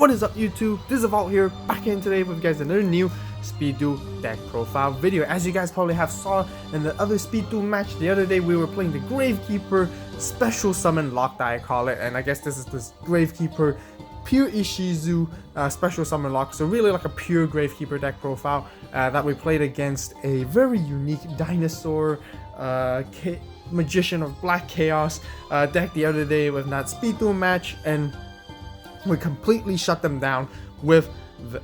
What is up, YouTube? This is AVAULT here, back in today with you guys another new Speed Duel deck profile video. As you guys probably have saw in the other Speed Duel match the other day, we were playing the Gravekeeper special summon lock that I call it, and I guess this is this Gravekeeper pure Ishizu special summon lock, so really like a pure Gravekeeper deck profile that we played against a very unique dinosaur magician of black chaos deck the other day with that Speed Duel match, and we completely shut them down with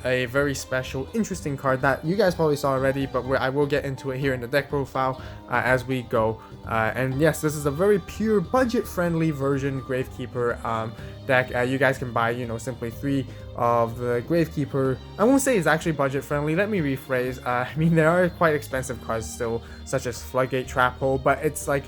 a very special, interesting card that you guys probably saw already, but I will get into it here in the deck profile as we go. And yes, this is a very pure, budget-friendly version Gravekeeper deck. You guys can buy, you know, simply 3 of the Gravekeeper. I won't say it's actually budget-friendly. Let me rephrase. I mean, there are quite expensive cards still, such as Floodgate Trap Hole, but it's like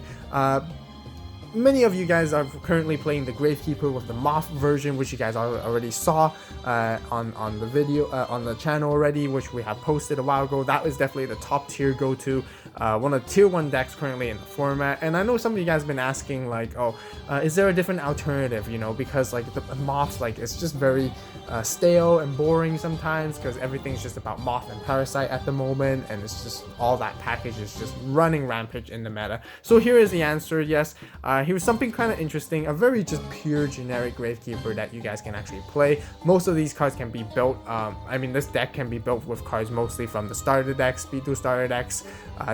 many of you guys are currently playing the Gravekeeper with the Moth version, which you guys already saw on the video on the channel already, which we have posted a while ago. That is definitely the top tier go-to, one of the tier 1 decks currently in the format. And I know some of you guys have been asking, like, oh, is there a different alternative, you know, because like the Moths, like, it's just very stale and boring sometimes, because everything's just about Moth and Parasite at the moment, and it's just all that package is just running rampage in the meta. So here is the answer. Yes, here was something kind of interesting, a very just pure generic Gravekeeper that you guys can actually play. Most of these cards can be built, I mean, this deck can be built with cards mostly from the starter decks, Speed Duel starter decks,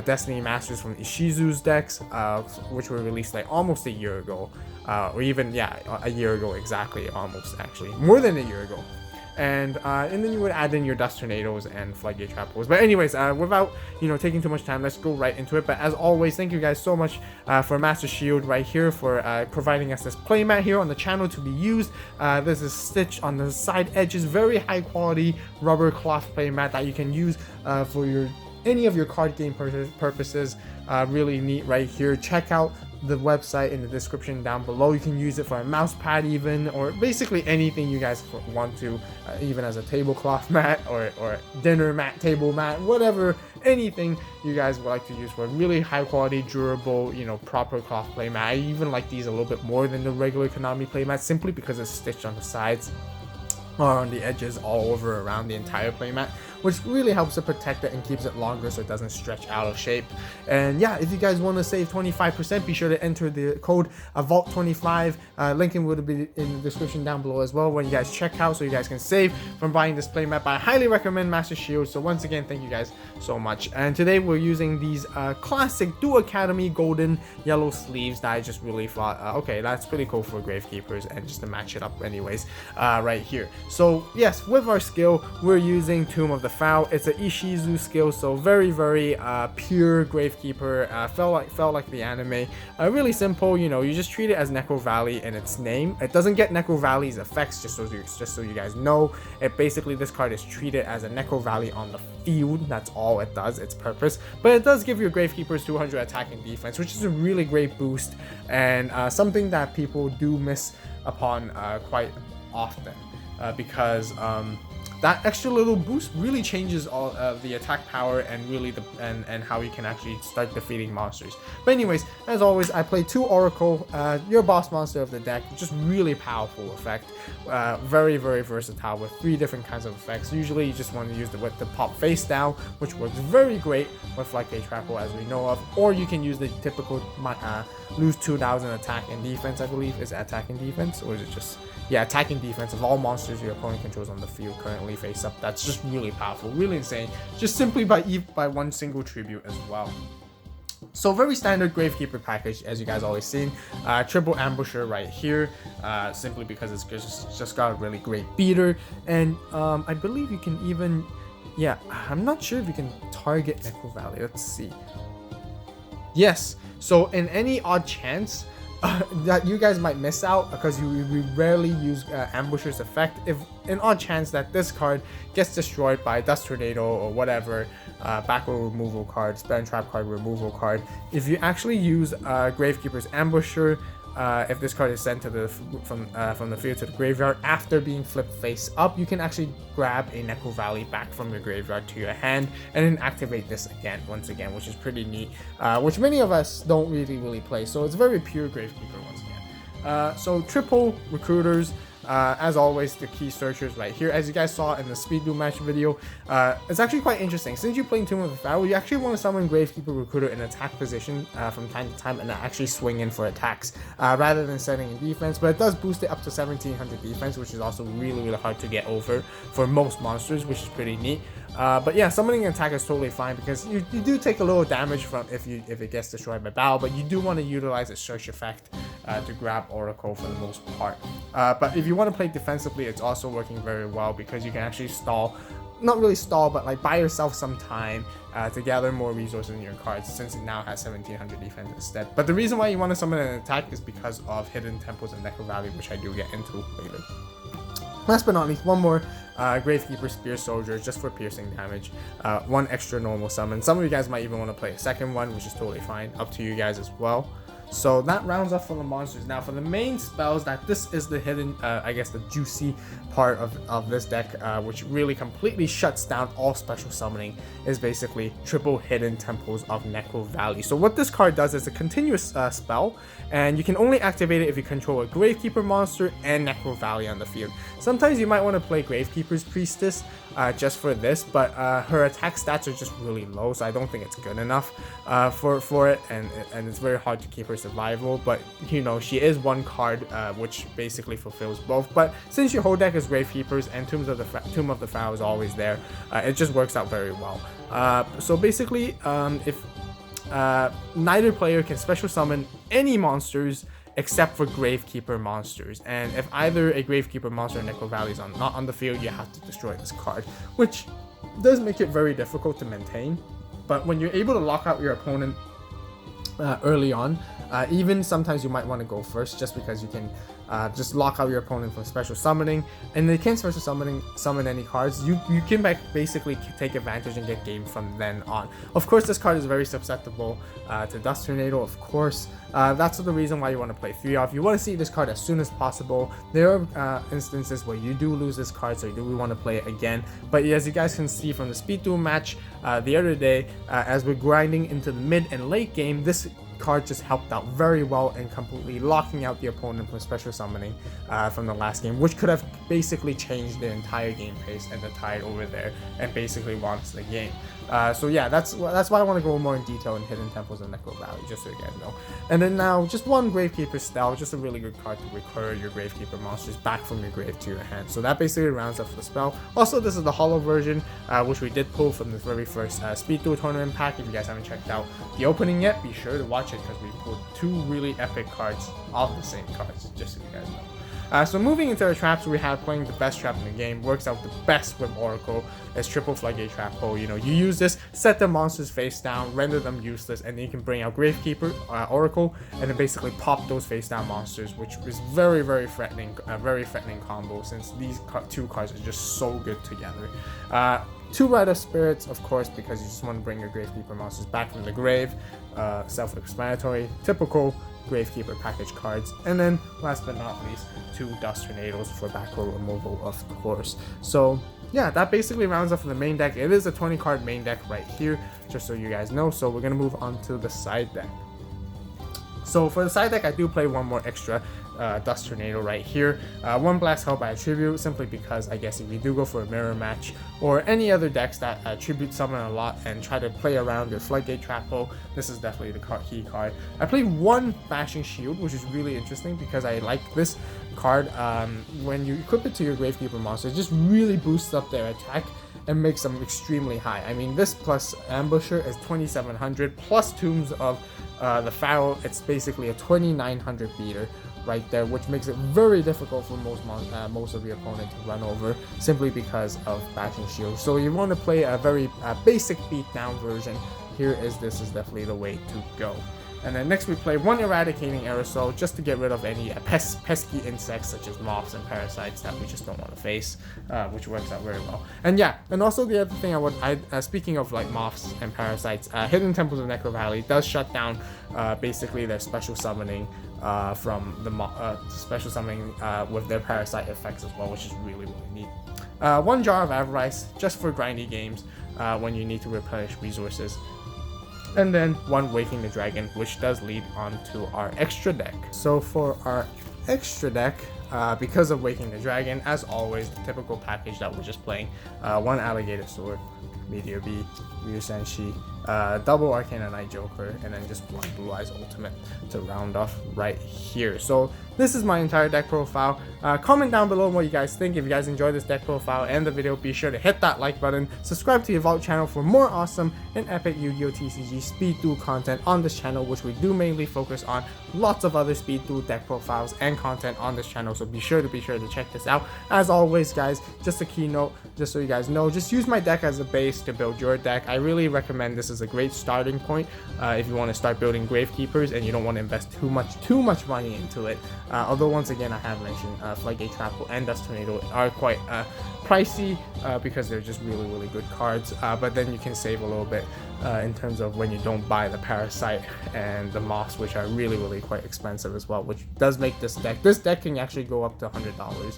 Destiny Masters from Ishizu's decks, which were released like almost a year ago, or even, yeah, a year ago exactly, almost actually, more than a year ago. And then you would add in your Dust Tornadoes and Floodgate Trap Holes. But anyways, without, you know, taking too much time, let's go right into it. But as always, thank you guys so much for Master Shield right here for providing us this playmat here on the channel to be used. This is stitched on the side edges, very high quality rubber cloth playmat that you can use for any of your card game purposes. Really neat right here. Check out the website in the description down below. You can use it for a mouse pad even, or basically anything you guys want to, even as a tablecloth mat or dinner mat, table mat, whatever, anything you guys would like to use for a really high quality, durable, you know, proper cloth playmat. I even like these a little bit more than the regular Konami playmat, simply because it's stitched on the sides or on the edges all over around the entire playmat, which really helps to protect it and keeps it longer so it doesn't stretch out of shape. And yeah, if you guys want to save 25%, be sure to enter the code AVAULT25. Linking will be in the description down below as well when you guys check out, so you guys can save from buying this playmat. But I highly recommend Master Shield. So once again, thank you guys so much. And today we're using these classic Duel Academy golden yellow sleeves that I just really thought, okay, that's pretty cool for Gravekeepers, and just to match it up anyways, right here. So yes, with our skill, we're using Tomb of the Foul. It's an Ishizu skill, so very pure Gravekeeper. Felt like the anime. Really simple, you know, you just treat it as Necro Valley in its name. It doesn't get Necro Valley's effects, just so you guys know. It basically, this card is treated as a Necro Valley on the field. That's all it does, its purpose. But it does give your Gravekeepers 200 attack and defense, which is a really great boost, and something that people do miss upon quite often. Because that extra little boost really changes all the attack power and really and how you can actually start defeating monsters. But anyways, as always, I play 2 Oracle, your boss monster of the deck. Just really powerful effect, very versatile with 3 different kinds of effects. Usually you just want to use the pop face down, which works very great with Floodgate Trap Hole, as we know of, or you can use the typical lose 2,000 attack and defense. I believe is attack and defense, or is it just, yeah, attack and defense of all monsters your opponent controls on the field currently face up. That's just really powerful, really insane, just simply by one single tribute as well. So very standard Gravekeeper package, as you guys always seen. Triple Ambusher right here, simply because it's just got a really great beater, and I believe you can even, yeah, I'm not sure if you can target Necro Valley. Let's see. Yes, so in any odd chance that you guys might miss out, because we rarely use Ambusher's effect, if an odd chance that this card gets destroyed by Dust Tornado or whatever backward removal card, Spell and Trap card removal card, if you actually use Gravekeeper's Ambusher, if this card is sent to from the field to the graveyard after being flipped face up, you can actually grab a Necro Valley back from your graveyard to your hand and then activate this once again, which is pretty neat, which many of us don't really play. So it's very pure Gravekeeper once again. So triple recruiters, As always, the key searchers right here. As you guys saw in the Speed Duel match video, it's actually quite interesting. Since you're playing Tomb of the Pharaoh, you actually want to summon Gravekeeper Recruiter in attack position from time to time and actually swing in for attacks rather than setting in defense. But it does boost it up to 1700 defense, which is also really hard to get over for most monsters, which is pretty neat. But yeah, summoning an attack is totally fine because you do take a little damage from if it gets destroyed by battle, but you do want to utilize its search effect to grab Oracle for the most part. But if you want to play defensively, it's also working very well because you can actually stall, not really stall, but like buy yourself some time to gather more resources in your cards, since it now has 1700 defense instead. But the reason why you want to summon an attack is because of Hidden Temples and Necro Valley, which I do get into later. Last but not least, one more Gravekeeper Spear Soldier just for piercing damage. One extra normal summon. Some of you guys might even want to play a second one, which is totally fine. Up to you guys as well. So that rounds up for the monsters. Now for the main spells, this is the hidden, I guess the juicy part of this deck, which really completely shuts down all special summoning, is basically triple Hidden Temples of Necro Valley. So what this card does is a continuous spell, and you can only activate it if you control a Gravekeeper monster and Necro Valley on the field. Sometimes you might want to play Gravekeeper's Priestess just for this, but her attack stats are just really low, so I don't think it's good enough for it, and it's very hard to keep her survival. But you know, she is one card which basically fulfills both. But since your whole deck is Gravekeepers and Tomb of the Pharaoh is always there, it just works out very well. So basically, if neither player can special summon any monsters except for Gravekeeper monsters, and if either a Gravekeeper monster or Necro Valley is not on the field, you have to destroy this card, which does make it very difficult to maintain. But when you're able to lock out your opponent early on, even sometimes you might want to go first, just because you can just lock out your opponent from special summoning, and they can't special summon any cards. You can basically take advantage and get game from then on. Of course, this card is very susceptible to Dust Tornado, of course. That's the reason why you want to play 3 off. You want to see this card as soon as possible. There are instances where you do lose this card, so you do want to play it again. But as you guys can see from the Speed Duel match the other day, as we're grinding into the mid and late game, this card just helped out very well in completely locking out the opponent from special summoning from the last game, which could have basically changed the entire game pace and the tide over there and basically wants the game. So yeah, that's why I want to go more in detail in Hidden Temples and Necro Valley, just so you guys know. And then now, just one Gravekeeper Style, just a really good card to recur your Gravekeeper monsters back from your grave to your hand. So that basically rounds up the spell. Also, this is the holo version, which we did pull from the very first Speed Duel tournament pack. If you guys haven't checked out the opening yet, be sure to watch it, because we pulled 2 really epic cards of the same cards, just so you guys know. So moving into our traps, we have playing the best trap in the game, works out the best with Oracle, as triple Floodgate Trap Hole. You know, you use this, set the monsters face down, render them useless, and then you can bring out Gravekeeper, Oracle, and then basically pop those face down monsters, which is very threatening combo, since these 2 cards are just so good together. 2 Rite of Spirits, of course, because you just want to bring your Gravekeeper monsters back from the grave. Self-explanatory, typical Gravekeeper package cards. And then last but not least, 2 Dust Tornadoes for back row removal, of course. So yeah, that basically rounds up for the main deck. It is a 20 card main deck right here, just so you guys know. So we're gonna move on to the side deck. So for the side deck, I do play one more extra Dust Tornado right here. 1 Blast Held by Attribute, simply because I guess if you do go for a mirror match or any other decks that attribute summon a lot and try to play around your Floodgate Trap Hole, this is definitely the key card. I play 1 Bashing Shield, which is really interesting because I like this card. When you equip it to your Gravekeeper monster, it just really boosts up their attack and makes them extremely high. I mean, this plus Ambusher is 2700, plus Tombs of the Pharaoh, it's basically a 2900 beater right there, which makes it very difficult for most of your opponent to run over, simply because of Bashing Shield. So you want to play a very basic beatdown version. This is definitely the way to go. And then next we play 1 Eradicating Aerosol, just to get rid of any pesky insects such as moths and parasites that we just don't want to face, which works out very well. And yeah, and also the other thing speaking of like moths and parasites, Hidden Temples of Necro Valley does shut down basically their special summoning from the special summoning with their parasite effects as well, which is really neat. 1 Jar of Avarice, just for grindy games when you need to replenish resources. And then 1 Waking the Dragon, which does lead on to our extra deck. So for our extra deck because of Waking the Dragon. As always, the typical package that we're just playing. One Alligator Sword, Meteor B, Ryu Senshi, double Arcana Knight Joker, and then just one Blue Eyes Ultimate to round off right here. So this is my entire deck profile. Comment down below what you guys think. If you guys enjoyed this deck profile and the video, be sure to hit that like button, subscribe to the AVAULT channel for more awesome and epic Yu-Gi-Oh TCG Speed Duel content on this channel, which we do mainly focus on lots of other Speed Duel deck profiles and content on this channel, so be sure to check this out. As always guys, just a keynote, just so you guys know, just use my deck as a base to build your deck. I really recommend this as a great starting point if you want to start building Gravekeepers and you don't want to invest too much money into it. Although once again, I have mentioned Floodgate Trapple and Dust Tornado are quite pricey because they're just really good cards, but then you can save a little bit in terms of when you don't buy the Parasite and the Moss, which are really quite expensive as well, which does make this deck can actually go up to $100.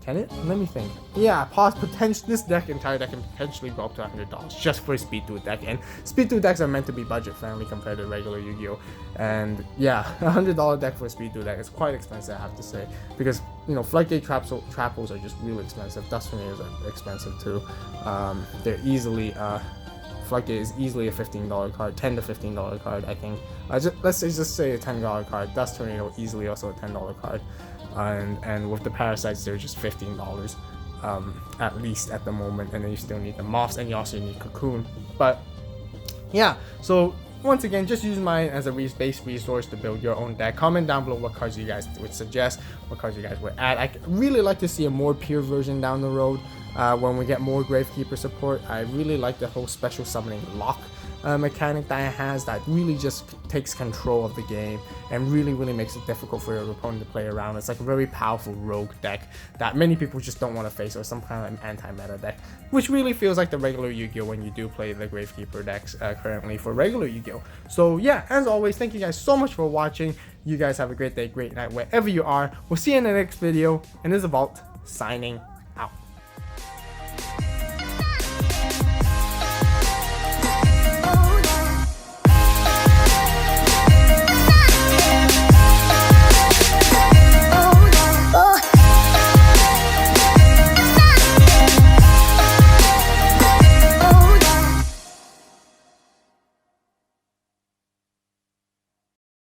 Can it? Let me think. Yeah, this entire deck can potentially go up to $100 just for a Speed Duel deck, and Speed Duel decks are meant to be budget friendly compared to regular Yu-Gi-Oh! And yeah, $100 deck for a Speed Duel deck is quite expensive, I have to say, because you know, Floodgate Trapples are just really expensive. Dust Tornadoes are expensive too. They're easily Floodgate is easily a $15 card, $10 to $15 card, I think. Let's say a $10 card. Dust Tornado easily also a $10 card, and with the Parasites they're just $15 at least at the moment, and then you still need the Moths and you also need Cocoon. But yeah, so once again, just use mine as a base resource to build your own deck. Comment down below what cards you guys would suggest, what cards you guys would add. I really like to see a more pure version down the road when we get more Gravekeeper support. I really like the whole special summoning lock mechanic that it has, that really just takes control of the game and really makes it difficult for your opponent to play around. It's like a very powerful rogue deck that many people just don't want to face, or some kind of anti-meta deck, which really feels like the regular Yu-Gi-Oh when you do play the Gravekeeper decks currently for regular Yu-Gi-Oh. So yeah, as always, thank you guys so much for watching. You guys have a great day, great night, wherever you are. We'll see you in the next video, and this is AVAULT signing